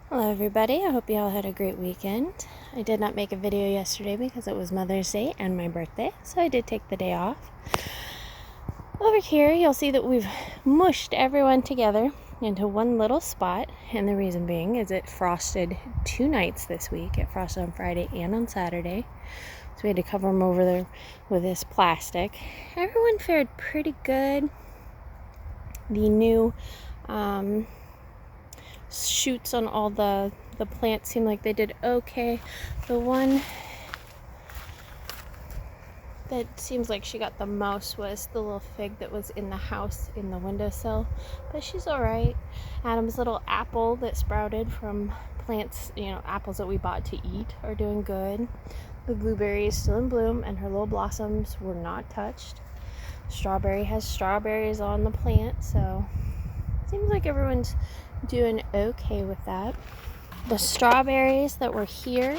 Hello everybody, I hope you all had a great weekend. I did not make a video yesterday because it was Mother's Day and my birthday, so I did take the day off. Over here you'll see that we've mushed everyone together into one little spot, and the reason being is it frosted 2 nights this week. It frosted on Friday and on Saturday, so we had to cover them over there with this plastic. Everyone fared pretty good. The new shoots on all the plants seem like they did okay. The one that seems like she got the most was the little fig that was in the house in the windowsill, but she's all right. Adam's little apple that sprouted from plants, apples that we bought to eat, are doing good. The blueberry is still in bloom and her little blossoms were not touched. Strawberry has strawberries on the plant, so it seems like everyone's doing okay with that. The strawberries that were here,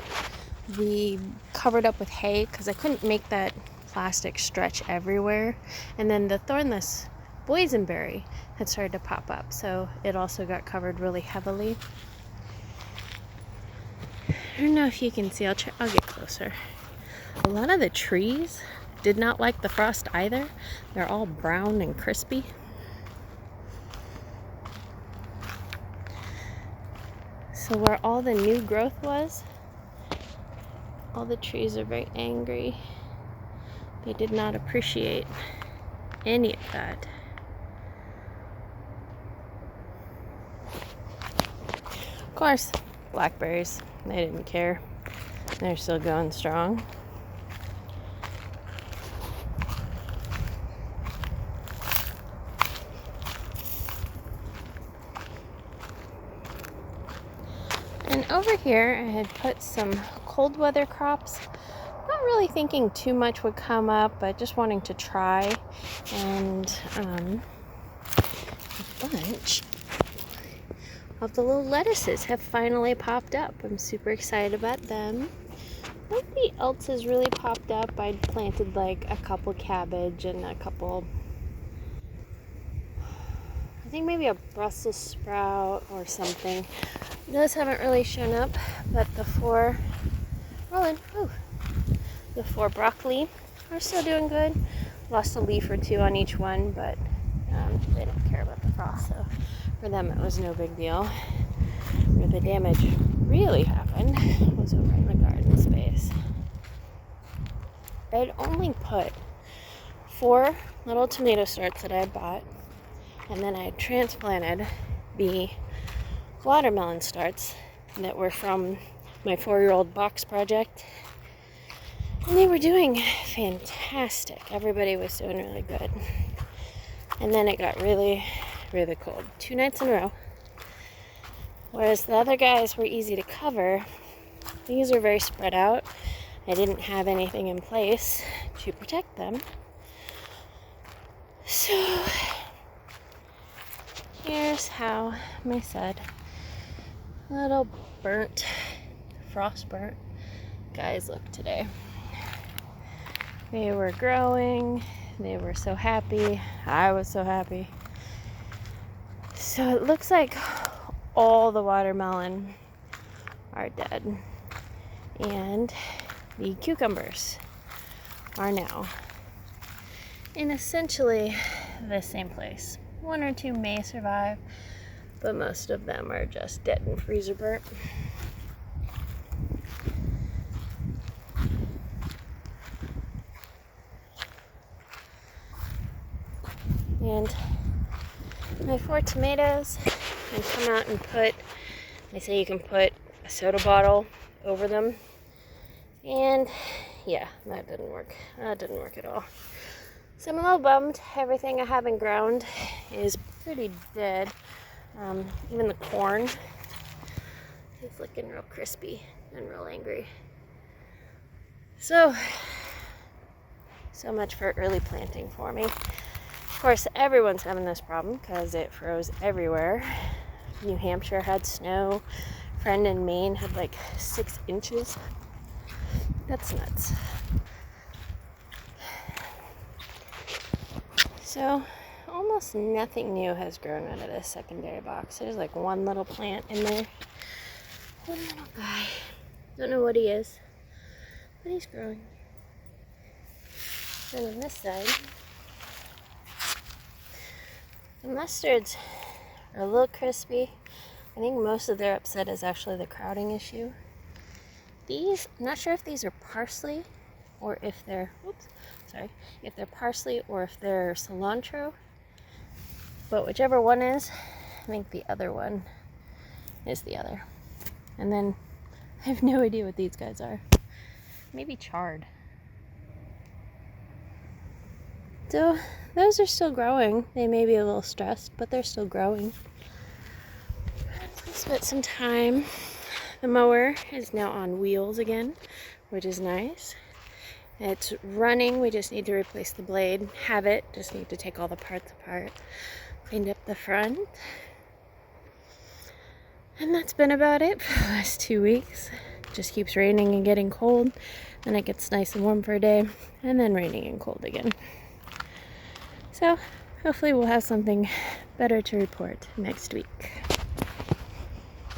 we covered up with hay because I couldn't make that plastic stretch everywhere. And then the thornless boysenberry had started to pop up, so it also got covered really heavily. I don't know if you can see, I'll get closer. A lot of the trees did not like the frost either. They're all brown and crispy. So where all the new growth was, all the trees are very angry. They did not appreciate any of that. Of course, blackberries, they didn't care. They're still going strong. And over here, I had put some cold weather crops. Not really thinking too much would come up, but just wanting to try. And a bunch of the little lettuces have finally popped up. I'm super excited about them. Nobody else has really popped up. I'd planted like a couple cabbage and a couple, I think maybe a Brussels sprout or something. Those haven't really shown up, but the four broccoli are still doing good. Lost a leaf or two on each one, but they don't care about the frost, so for them it was no big deal. Where the damage really happened was over in the garden space. I had only put 4 little tomato starts that I had bought, and then I had transplanted the watermelon starts that were from my 4-year-old box project, and they were doing fantastic. Everybody was doing really good. And then it got really, really cold 2 nights in a row. Whereas the other guys were easy to cover, these are very spread out. I didn't have anything in place to protect them. So here's how my said little frost burnt guys look today. They were growing. They were so happy. I was so happy. So it looks like all the watermelon are dead. And the cucumbers are now in essentially the same place. 1 or 2 may survive, but most of them are just dead and freezer burnt. And my 4 tomatoes, I come out and they say you can put a soda bottle over them. And yeah, that didn't work. That didn't work at all. So I'm a little bummed. Everything I have in ground is pretty dead. Even the corn is looking real crispy and real angry. So much for early planting for me. Of course, everyone's having this problem because it froze everywhere. New Hampshire had snow. Friend in Maine had like 6 inches. That's nuts. So almost nothing new has grown out of this secondary box. There's like one little plant in there. One little guy. Don't know what he is, but he's growing. And on this side, the mustards are a little crispy. I think most of their upset is actually the crowding issue. These, I'm not sure if these are parsley or if they're, if they're parsley or if they're cilantro. But whichever one is, I think the other one is the other. And then I have no idea what these guys are. Maybe chard. So those are still growing. They may be a little stressed, but they're still growing. Spent some time. The mower is now on wheels again, which is nice. It's running. We just need to replace the blade. Just need to take all the parts apart. Cleaned up the front. And that's been about it for the last 2 weeks. It just keeps raining and getting cold. Then it gets nice and warm for a day, and then raining and cold again. So hopefully we'll have something better to report next week.